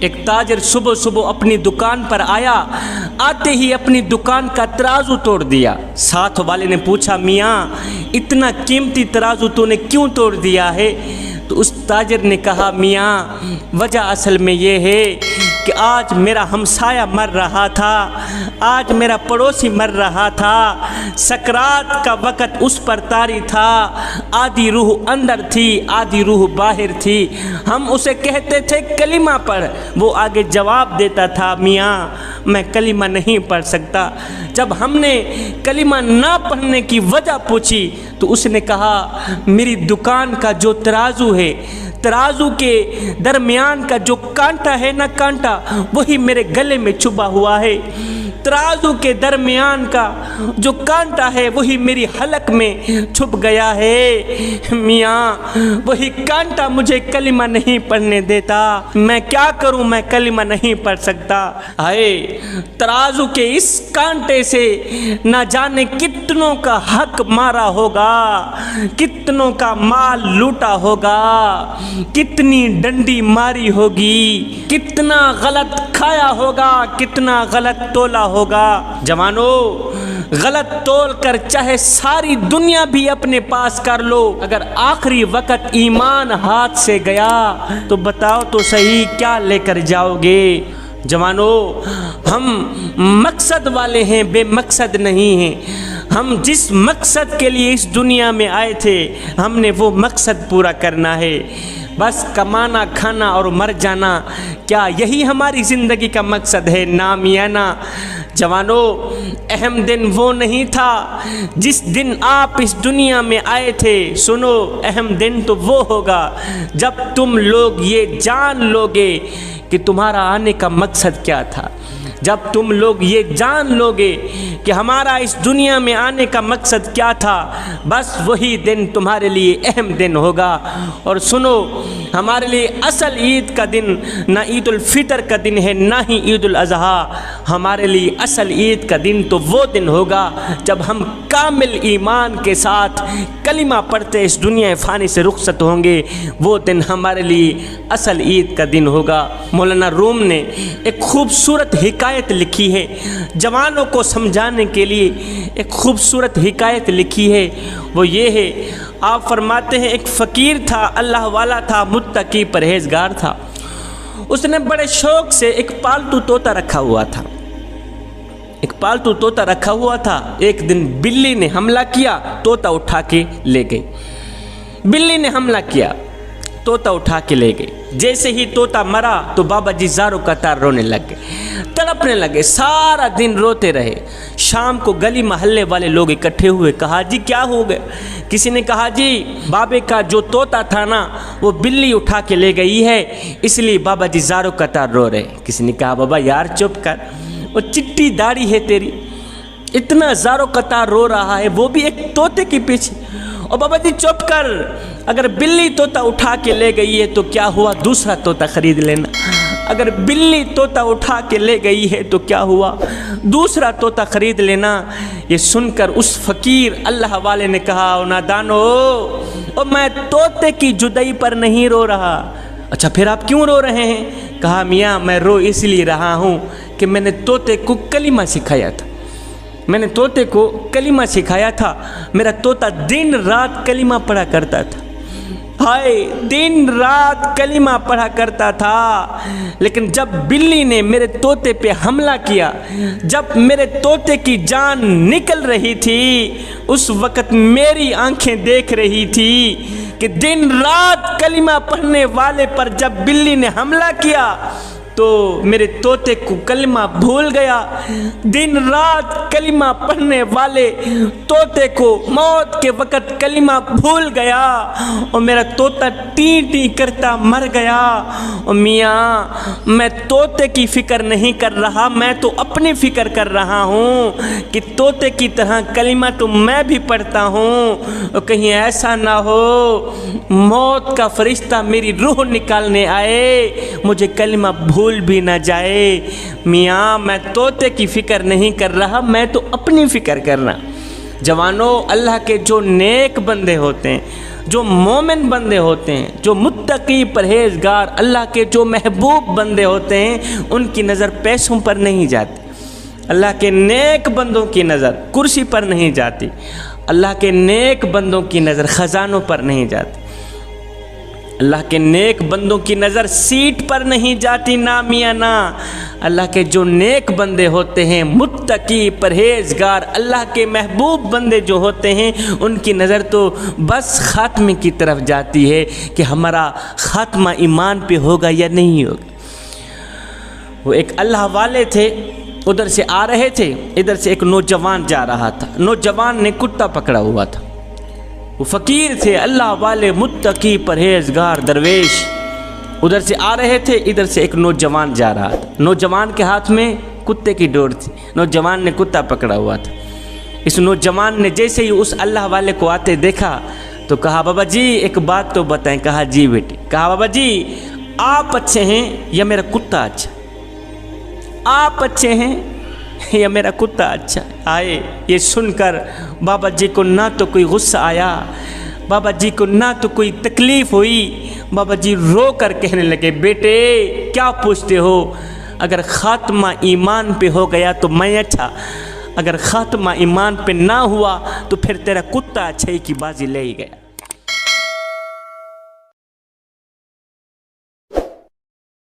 एक ताजिर सुबह सुबह अपनी दुकान पर आया, आते ही अपनी दुकान का तराजू तोड़ दिया। साथ वाले ने पूछा, मियाँ इतना कीमती तराजू तूने क्यों तोड़ दिया है? तो उस ताजिर ने कहा, मियाँ वजह असल में ये है कि आज मेरा हमसाया मर रहा था, आज मेरा पड़ोसी मर रहा था, सकरात का वक़्त उस पर तारी था, आधी रूह अंदर थी आधी रूह बाहर थी। हम उसे कहते थे कलिमा पढ़, वो आगे जवाब देता था, मियाँ मैं कलिमा नहीं पढ़ सकता। जब हमने कलिमा ना पढ़ने की वजह पूछी तो उसने कहा, मेरी दुकान का जो तराजू है, तराजू के दरमियान का जो कांटा है ना कांटा, वही मेरे गले में छुपा हुआ है। तराजू के दरमियान का जो कांटा है वही मेरी हलक में छुप गया है। मियाँ वही कांटा मुझे कलिमा नहीं पढ़ने देता, मैं क्या करूँ, मैं कलिमा नहीं पढ़ सकता। हाय, तराजू के इस कांटे से न जाने कितनों का हक मारा होगा, कितनों का माल लूटा होगा, कितनी डंडी मारी होगी, कितना गलत खाया होगा, कितना गलत तोला होगा। जवानों, गलत तोल कर चाहे सारी दुनिया भी अपने पास कर लो, अगर आखिरी वक्त ईमान हाथ से गया तो बताओ तो सही क्या लेकर जाओगे। जवानों, हम मकसद वाले हैं, बेमकसद नहीं हैं। हम जिस मकसद के लिए इस दुनिया में आए थे, हमने वो मकसद पूरा करना है। बस कमाना, खाना और मर जाना, क्या यही हमारी ज़िंदगी का मकसद है? नाम या ना। जवानों, अहम दिन वो नहीं था जिस दिन आप इस दुनिया में आए थे। सुनो, अहम दिन तो वो होगा जब तुम लोग ये जान लोगे कि तुम्हारा आने का मकसद क्या था। जब तुम लोग ये जान लोगे कि हमारा इस दुनिया में आने का मकसद क्या था, बस वही दिन तुम्हारे लिए अहम दिन होगा। और सुनो, हमारे लिए असल ईद का दिन ना ईद उल फितर का दिन है, ना ही ईद उल अज़हा। हमारे लिए असल ईद का दिन तो वो दिन होगा जब हम कामिल ईमान के साथ कलिमा पढ़ते इस दुनिया फ़ानी से रुखसत होंगे। वो दिन हमारे लिए असल ईद का दिन होगा। मौलाना रूम ने एक खूबसूरत हिकायत लिखी है, जवानों को समझाने के लिए एक खूबसूरत हिकायत लिखी है। वो ये है, आप फरमाते हैं, एक फ़कीर था, अल्लाह वाला था, मुत्तकी परहेजगार था। उसने बड़े शौक़ से एक पालतू तोता रखा हुआ था। एक पालतू तोता रखा हुआ था। एक दिन बिल्ली ने हमला किया, तोता उठा के ले गई। बिल्ली ने हमला किया, तोता उठा के ले गई। जैसे ही तोता मरा तो बाबा जी ज़ारो कतार रोने लग गए, तड़पने लगे, सारा दिन रोते रहे। शाम को गली मोहल्ले वाले लोग इकट्ठे हुए, कहा जी क्या हो गए? किसी ने कहा, जी बाबे का जो तोता था ना, वो बिल्ली उठा के ले गई है, इसलिए बाबा जी ज़ारो कतार रो रहे। किसी ने कहा, बाबा यार चुप कर, वो चिट्टी दाढ़ी है तेरी, इतना ज़ारो कतार रो रहा है, वो भी एक तोते के पीछे। और बाबा जी चुप कर, अगर बिल्ली तोता उठा के ले गई है तो क्या हुआ, दूसरा तोता खरीद लेना। अगर बिल्ली तोता उठा के ले गई है तो क्या हुआ, दूसरा तोता खरीद लेना। ये सुनकर उस फ़कीर अल्लाह वाले ने कहा, ओ नादानो, ओ मैं तोते की जुदाई पर नहीं रो रहा। अच्छा फिर आप क्यों रो रहे हैं? कहा, मियाँ मैं रो इसलिए रहा हूँ कि मैंने तोते को कलिमा सिखाया था। मैंने तोते को कलिमा सिखाया था। मेरा तोता दिन रात कलिमा पढ़ा करता था। हाय, दिन रात कलिमा पढ़ा करता था। लेकिन जब बिल्ली ने मेरे तोते पे हमला किया, जब मेरे तोते की जान निकल रही थी, उस वक़्त मेरी आंखें देख रही थी कि दिन रात कलिमा पढ़ने वाले पर जब बिल्ली ने हमला किया तो मेरे तोते को कलिमा भूल गया। दिन रात कलिमा पढ़ने वाले तोते को मौत के वक़्त कलिमा भूल गया और मेरा तोता टी टी करता मर गया। और मियाँ मैं तोते की फ़िक्र नहीं कर रहा, मैं तो अपनी फ़िक्र कर रहा हूँ कि तोते की तरह कलिमा तो मैं भी पढ़ता हूँ और कहीं ऐसा ना हो मौत का फरिश्ता मेरी रूह निकालने आए, मुझे कलिमा भूल भी ना जाए। मियाँ मैं तोते की फ़िक्र नहीं कर रहा, मैं तो अपनी फ़िक्र कर रहा। जवानों, अल्लाह के जो नेक बंदे होते हैं, जो मोमिन बंदे होते हैं, जो मुत्तकी परहेजगार अल्लाह के जो महबूब बंदे होते हैं, उनकी नज़र पैसों पर नहीं जाती। अल्लाह के नेक बंदों की नज़र कुर्सी पर नहीं जाती। अल्लाह के नेक बंदों की नज़र ख़जानों पर नहीं जाती। अल्लाह के नेक बंदों की नज़र सीट पर नहीं जाती, ना मियाँ ना। अल्लाह के जो नेक बंदे होते हैं, मुत्तकी परहेजगार अल्लाह के महबूब बंदे जो होते हैं, उनकी नज़र तो बस ख़ात्मे की तरफ जाती है कि हमारा ख़ात्मा ईमान पे होगा या नहीं होगा। वो एक अल्लाह वाले थे, उधर से आ रहे थे, इधर से एक नौजवान जा रहा था। नौजवान ने कुत्ता पकड़ा हुआ था। वो फ़कीर थे, अल्लाह वाले, मुत्तकी परहेजगार दरवेश। उधर से आ रहे थे, इधर से एक नौजवान जा रहा था। नौजवान के हाथ में कुत्ते की डोर थी। नौजवान ने कुत्ता पकड़ा हुआ था। इस नौजवान ने जैसे ही उस अल्लाह वाले को आते देखा तो कहा, बाबा जी एक बात तो बताएं। कहा, जी बेटी। कहा, बाबा जी आप अच्छे हैं या मेरा कुत्ता अच्छा? आप अच्छे हैं या मेरा कुत्ता अच्छा आए? ये सुनकर बाबा जी को ना तो कोई गुस्सा आया, बाबा जी को ना तो कोई तकलीफ़ हुई। बाबा जी रो कर कहने लगे, बेटे क्या पूछते हो? अगर ख़ात्मा ईमान पे हो गया तो मैं अच्छा, अगर ख़ात्मा ईमान पे ना हुआ तो फिर तेरा कुत्ता अच्छाई की बाजी ले ही गया।